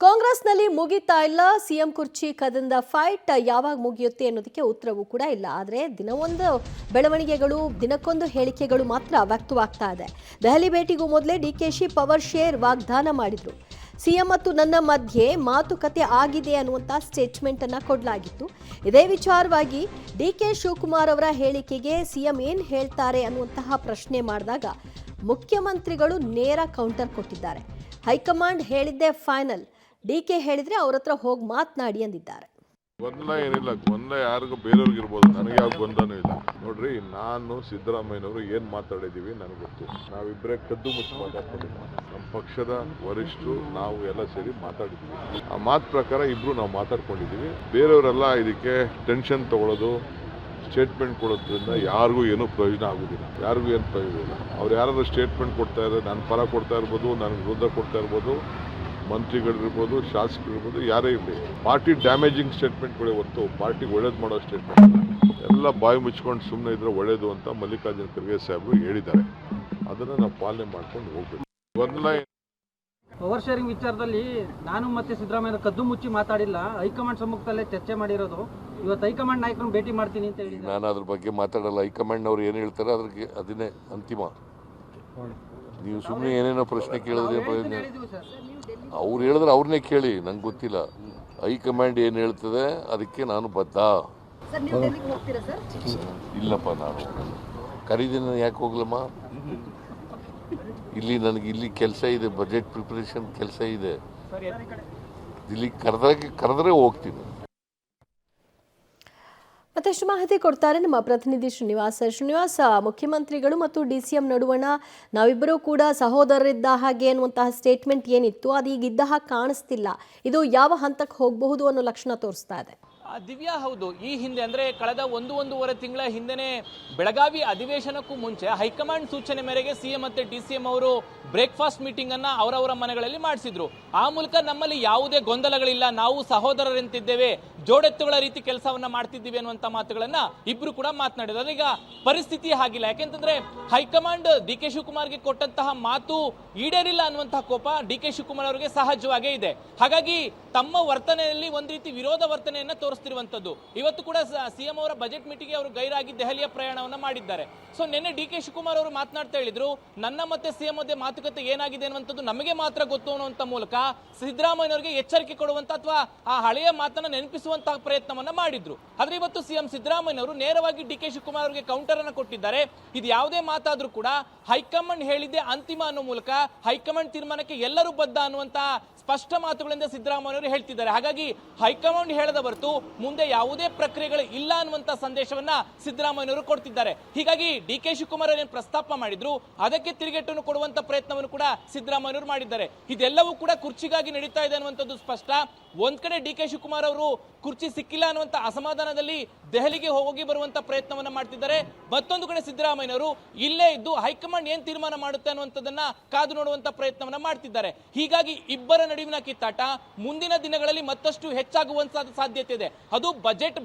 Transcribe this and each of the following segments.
ಕಾಂಗ್ರೆಸ್ನಲ್ಲಿ ಮುಗಿತಾ ಇಲ್ಲ ಸಿಎಂ ಕುರ್ಚಿ ಕದಂದ ಫೈಟ್ ಯಾವಾಗ ಮುಗಿಯುತ್ತೆ ಅನ್ನೋದಕ್ಕೆ ಉತ್ತರವೂ ಕೂಡ ಇಲ್ಲ. ಆದರೆ ದಿನವೊಂದು ಬೆಳವಣಿಗೆಗಳು, ದಿನಕ್ಕೊಂದು ಹೇಳಿಕೆಗಳು ಮಾತ್ರ ವ್ಯಕ್ತವಾಗ್ತಾ ಇದೆ. ದೆಹಲಿ ಭೇಟಿಗೂ ಮೊದಲೇ ಡಿಕೆಶಿ ಪವರ್ ಶೇರ್ ವಾಗ್ದಾನ ಮಾಡಿದ್ರು. ಸಿಎಂ ಮತ್ತು ನನ್ನ ಮಧ್ಯೆ ಮಾತುಕತೆ ಆಗಿದೆ ಅನ್ನುವಂಥ ಸ್ಟೇಟ್ಮೆಂಟ್ ಅನ್ನ ಕೊಡಲಾಗಿತ್ತು. ಇದೇ ವಿಚಾರವಾಗಿ ಡಿಕೆ ಶಿವಕುಮಾರ್ ಅವರ ಹೇಳಿಕೆಗೆ ಸಿಎಂ ಏನು ಹೇಳ್ತಾರೆ ಅನ್ನುವಂತಹ ಪ್ರಶ್ನೆ ಮಾಡಿದಾಗ ಮುಖ್ಯಮಂತ್ರಿಗಳು ನೇರ ಕೌಂಟರ್ ಕೊಟ್ಟಿದ್ದಾರೆ. ಹೈಕಮಾಂಡ್ ಹೇಳಿದ್ದೇ ಫೈನಲ್, ಡಿಕೆ ಹೇಳಿದ್ರೆ ಅವ್ರ ಹತ್ರ ಹೋಗಿ ಮಾತನಾಡಿ ಅಂದಿದ್ದಾರೆ. ಗೊಂದಲ ಏನಿಲ್ಲ, ಗೊಂದಲ ಯಾರಿಗೂ ಬೇರೆಯವ್ರಿಗೆ ಇರ್ಬೋದು, ನನಗೆ ಯಾವ ಗೊಂದಲನೂ ಇಲ್ಲ. ನೋಡ್ರಿ, ನಾನು ಸಿದ್ದರಾಮಯ್ಯನವರು ಏನು ಮಾತಾಡಿದ್ದೀವಿ ನನಗೆ ಗೊತ್ತು. ನಾವಿಬ್ಬರೇ ಕದ್ದು ಮುಚ್ಚಿ ಮಾತಾಡ್ಕೊಂಡಿದ್ದೀವಿ. ನಮ್ಮ ಪಕ್ಷದ ವರಿಷ್ಠರು ನಾವು ಎಲ್ಲ ಸೇರಿ ಮಾತಾಡಿದ್ದೀವಿ. ಆ ಮಾತು ಪ್ರಕಾರ ಇಬ್ರು ನಾವು ಮಾತಾಡ್ಕೊಂಡಿದ್ದೀವಿ. ಬೇರೆಯವರೆಲ್ಲ ಇದಕ್ಕೆ ಟೆನ್ಷನ್ ತಗೊಳ್ಳೋದು, ಸ್ಟೇಟ್ಮೆಂಟ್ ಕೊಡೋದ್ರಿಂದ ಯಾರಿಗೂ ಏನೂ ಪ್ರಯೋಜನ ಆಗೋದಿಲ್ಲ. ಯಾರಿಗೂ ಏನು ಪ್ರಯೋಜನ ಇಲ್ಲ. ಅವ್ರು ಯಾರಾದ್ರೂ ಸ್ಟೇಟ್ಮೆಂಟ್ ಕೊಡ್ತಾ ಇದ್ದಾರೆ, ನನ್ನ ಪರ ಕೊಡ್ತಾ ಇರ್ಬೋದು, ನನಗೆ ವಿರುದ್ಧ ಕೊಡ್ತಾ ಇರ್ಬೋದು, ಮಂತ್ರಿಗಳಿರ್ಬೋದು, ಶಾಸಕರಿರ್ಬೋದು, ಯಾರೇ ಇರಲಿ. ಪಾರ್ಟಿ ಡ್ಯಾಮೇಜಿಂಗ್ ಸ್ಟೇಟ್ಮೆಂಟ್ಗಳೇ ಹೊರತು ಪಾರ್ಟಿಗೆ ಒಳ್ಳೇದು ಮಾಡೋ ಸ್ಟೇಟ್ಮೆಂಟ್ ಎಲ್ಲ ಬಾಯಿ ಮುಚ್ಕೊಂಡು ಸುಮ್ಮನೆ ಇದ್ರೆ ಒಳ್ಳೇದು ಅಂತ ಮಲ್ಲಿಕಾರ್ಜುನ ಖರ್ಗೆ ಸಾಹೇಬರು ಹೇಳಿದ್ದಾರೆ. ಅದನ್ನು ನಾವು ಪಾಲನೆ ಮಾಡ್ಕೊಂಡು ಹೋಗ್ಬೇಕು. ಗೊಂದಲ ಪವರ್ ಶೇರಿಂಗ್ ವಿಚಾರದಲ್ಲಿ ನಾನು ಮತ್ತೆ ಸಿದ್ದರಾಮಯ್ಯ ಕದ್ದು ಮುಚ್ಚಿ ಮಾತಾಡಿಲ್ಲ, ಹೈಕಮಾಂಡ್ ಸಮ್ಮುಖದಲ್ಲೇ ಚರ್ಚೆ ಮಾಡಿರೋದು. ಇವತ್ತು ಹೈಕಮಾಂಡ್ ನಾಯಕರನ್ನು ಭೇಟಿ ಮಾಡ್ತೀನಿ ಅಂತ ಹೇಳಿದ್ದಾರೆ. ನಾನು ಅದ್ರ ಬಗ್ಗೆ ಮಾತಾಡಲ್ಲ. ಹೈಕಮಾಂಡ್ನವ್ರು ಏನು ಹೇಳ್ತಾರೆ ಅದ್ರಿಗೆ ಅದನ್ನೇ ಅಂತಿಮ. ನೀವು ಸುಮ್ಮನೆ ಏನೇನೋ ಪ್ರಶ್ನೆ ಕೇಳಿದ್ರೆ ಪ್ರಯೋಜನ. ಅವ್ರು ಹೇಳಿದ್ರೆ ಅವ್ರನ್ನೇ ಕೇಳಿ, ನಂಗೆ ಗೊತ್ತಿಲ್ಲ. ಹೈಕಮಾಂಡ್ ಏನು ಹೇಳ್ತದೆ ಅದಕ್ಕೆ ನಾನು ಬದ್ಧ. ಇಲ್ಲಪ್ಪ, ನಾನು ಕರೀದಿನ ಯಾಕೆ ಹೋಗ್ಲಮ್ಮ? ಇಲ್ಲಿ ನನಗೆ ಇಲ್ಲಿ ಕೆಲಸ ಇದೆ, ಬಜೆಟ್ ಪ್ರಿಪರೇಷನ್ ಕೆಲಸ ಇದೆ. ಇಲ್ಲಿ ಕರೆದ್ರೆ ಹೋಗ್ತೀನಿ. ಮತ್ತಷ್ಟು ಮಾಹಿತಿ ಕೊಡ್ತಾರೆ ನಮ್ಮ ಪ್ರತಿನಿಧಿ ಶ್ರೀನಿವಾಸ್. ಮುಖ್ಯಮಂತ್ರಿಗಳು ಮತ್ತು ಡಿಸಿಎಂ ನಡುವಣ ನಾವಿಬ್ಬರೂ ಕೂಡ ಸಹೋದರರಿದ್ದ ಹಾಗೆ ಅನ್ನುವಂತಹ ಸ್ಟೇಟ್ಮೆಂಟ್ ಏನಿತ್ತು ಅದು ಈಗ ಇದ್ದ ಹಾಗೆ ಕಾಣಿಸ್ತಿಲ್ಲ. ಇದು ಯಾವ ಹಂತಕ್ಕೆ ಹೋಗಬಹುದು ಅನ್ನೋ ಲಕ್ಷಣ ತೋರಿಸ್ತಾ ಇದೆ. ದಿವ್ಯಾ, ಹೌದು. ಈ ಹಿಂದೆ ಅಂದರೆ ಕಳೆದ ಒಂದೂವರೆ ತಿಂಗಳ ಹಿಂದೆನೇ ಬೆಳಗಾವಿ ಅಧಿವೇಶನಕ್ಕೂ ಮುಂಚೆ ಹೈಕಮಾಂಡ್ ಸೂಚನೆ ಮೇರೆಗೆ ಸಿಎಂ ಮತ್ತೆ ಡಿಸಿಎಂ ಅವರು ಬ್ರೇಕ್ಫಾಸ್ಟ್ ಮೀಟಿಂಗ್ ಅನ್ನ ಅವರವರ ಮನೆಗಳಲ್ಲಿ ಮಾಡಿಸಿದ್ರು. ಆ ಮೂಲಕ ನಮ್ಮಲ್ಲಿ ಯಾವುದೇ ಗೊಂದಲಗಳಿಲ್ಲ, ನಾವು ಸಹೋದರರಂತಿದ್ದೇವೆ, ಜೋಡೆತ್ತುಗಳ ರೀತಿ ಕೆಲಸವನ್ನ ಮಾಡ್ತಿದ್ದೀವಿ ಅನ್ನುವಂಥ ಮಾತುಗಳನ್ನ ಇಬ್ರು ಕೂಡ ಮಾತನಾಡಿದ್ರು. ಅದೀಗ ಪರಿಸ್ಥಿತಿ ಹಾಗಿಲ್ಲ. ಯಾಕೆಂತಂದ್ರೆ ಹೈಕಮಾಂಡ್ ಡಿ ಕೆ ಶಿವಕುಮಾರ್ಗೆ ಕೊಟ್ಟಂತಹ ಮಾತು ಈಡೇರಿಲ್ಲ ಅನ್ನುವಂತಹ ಕೋಪ ಡಿ ಕೆ ಶಿವಕುಮಾರ್ ಅವರಿಗೆ ಸಹಜವಾಗೇ ಇದೆ. ಹಾಗಾಗಿ ತಮ್ಮ ವರ್ತನೆಯಲ್ಲಿ ಒಂದು ರೀತಿ ವಿರೋಧ ವರ್ತನೆಯನ್ನ ತೋರಿಸ್ತಿರುವಂತದ್ದು. ಇವತ್ತು ಕೂಡ ಸಿಎಂ ಅವರ ಬಜೆಟ್ ಮೀಟಿಂಗ್ಗೆ ಅವರು ಗೈರಾಗಿ ದೆಹಲಿಯ ಪ್ರಯಾಣವನ್ನ ಮಾಡಿದ್ದಾರೆ. ಸೊ ನಿನ್ನೆ ಡಿ ಕೆ ಶಿವಕುಮಾರ್ ಅವರು ಮಾತನಾಡ್ತಾ ಹೇಳಿದ್ರು, ನನ್ನ ಮತ್ತೆ ಸಿಎಂ ಮಧ್ಯೆ ಮಾತುಕತೆ ಏನಾಗಿದೆ ಅನ್ನುವಂಥದ್ದು ನಮಗೆ ಮಾತ್ರ ಗೊತ್ತು ಅನ್ನುವಂಥ ಮೂಲಕ ಸಿದ್ದರಾಮಯ್ಯನವರಿಗೆ ಎಚ್ಚರಿಕೆ ಕೊಡುವಂತ ಅಥವಾ ಆ ಹಳೆಯ ಮಾತನ್ನ ನೆನಪಿಸುವಂತಹ ಪ್ರಯತ್ನವನ್ನ ಮಾಡಿದ್ರು. ಆದ್ರೆ ಇವತ್ತು ಸಿಎಂ ಸಿದ್ದರಾಮಯ್ಯನವರು ನೇರವಾಗಿ ಡಿ ಕೆ ಶಿವಕುಮಾರ್ ಅವರಿಗೆ ಕೌಂಟರ್ ಅನ್ನು ಕೊಟ್ಟಿದ್ದಾರೆ. ಇದು ಯಾವುದೇ ಮಾತಾದ್ರೂ ಕೂಡ ಹೈಕಮಾಂಡ್ ಹೇಳಿದ್ದೆ ಅಂತಿಮ ಅನ್ನೋ ಮೂಲಕ ಹೈಕಮಾಂಡ್ ತೀರ್ಮಾನಕ್ಕೆ ಎಲ್ಲರೂ ಬದ್ಧ ಅನ್ನುವಂತ ಸ್ಪಷ್ಟ ಮಾತುಗಳಿಂದ ಸಿದ್ದರಾಮಯ್ಯವರು ಹೇಳ್ತಿದ್ದಾರೆ. ಹಾಗಾಗಿ ಹೈಕಮಾಂಡ್ ಹೇಳದ ಹೊರತು ಮುಂದೆ ಯಾವುದೇ ಪ್ರಕ್ರಿಯೆಗಳು ಇಲ್ಲ ಅನ್ನುವಂತ ಸಂದೇಶವನ್ನ ಸಿದ್ದರಾಮಯ್ಯವರು ಕೊಡ್ತಿದ್ದಾರೆ. ಹೀಗಾಗಿ ಡಿ ಕೆ ಶಿವಕುಮಾರ್ ಏನು ಪ್ರಸ್ತಾಪ ಮಾಡಿದ್ರು ಅದಕ್ಕೆ ತಿರುಗೇಟನ್ನು ಕೊಡುವಂತ ಪ್ರಯತ್ನವನ್ನು ಕೂಡ ಸಿದ್ದರಾಮಯ್ಯವರು ಮಾಡಿದ್ದಾರೆ. ಇದೆಲ್ಲವೂ ಕೂಡ ಕುರ್ಚಿಗಾಗಿ ನಡೀತಾ ಇದೆ ಅನ್ನುವಂಥದ್ದು ಸ್ಪಷ್ಟ. ಒಂದ್ ಕಡೆ ಡಿ ಕೆ ಶಿವಕುಮಾರ್ ಅವರು ಕುರ್ಚಿ ಸಿಕ್ಕಿಲ್ಲ ಅನ್ನುವಂತ ಅಸಮಾಧಾನದಲ್ಲಿ ದೆಹಲಿಗೆ ಹೋಗಿ ಬರುವಂತ ಪ್ರಯತ್ನವನ್ನ ಮಾಡ್ತಿದ್ದಾರೆ. ಮತ್ತೊಂದು ಕಡೆ ಸಿದ್ದರಾಮಯ್ಯವರು ಇಲ್ಲೇ ಇದ್ದು ಹೈಕಮಾಂಡ್ ಏನ್ ತೀರ್ಮಾನ ಮಾಡುತ್ತೆ ಅನ್ನುವಂಥದ್ದನ್ನ ಕಾದು ನೋಡುವಂತ ಪ್ರಯತ್ನವನ್ನ ಮಾಡ್ತಿದ್ದಾರೆ. ಹೀಗಾಗಿ ಇಬ್ಬರ ನಡುವಿನ ಕಿತ್ತಾಟ ಮುಂದಿನ ದಿನಗಳಲ್ಲಿ ಮತ್ತಷ್ಟು ಹೆಚ್ಚಾಗುವಂತ ಸಾಧ್ಯತೆ ಇದೆ. ಅದು ಬಜೆಟ್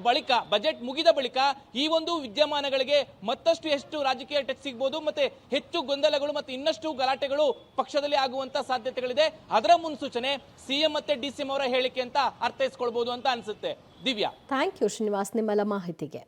ಮುಗಿದ ಬಳಿಕ ಈ ಒಂದು ವಿದ್ಯಮಾನಗಳಿಗೆ ಮತ್ತಷ್ಟು ಎಷ್ಟು ರಾಜಕೀಯ ಟಚ್ ಸಿಗಬಹುದು, ಮತ್ತೆ ಹೆಚ್ಚು ಗೊಂದಲಗಳು ಮತ್ತೆ ಇನ್ನಷ್ಟು ಗಲಾಟೆಗಳು ಪಕ್ಷದಲ್ಲಿ ಆಗುವಂತ ಸಾಧ್ಯತೆಗಳಿದೆ. ಅದರ ಮುನ್ಸೂಚನೆ ಸಿಎಂ ಮತ್ತೆ ಡಿಸಿಎಂ ಅವರ ಹೇಳಿಕೆ ಅಂತ ಅರ್ಥೈಸ್ಕೊಳ್ಬಹುದು ಅಂತ ಅನ್ಸುತ್ತೆ. ದಿವ್ಯಾ, ಥ್ಯಾಂಕ್ ಯು ಶ್ರೀನಿವಾಸ್ ನಿಮ್ಮೆಲ್ಲ ಮಾಹಿತಿಗೆ.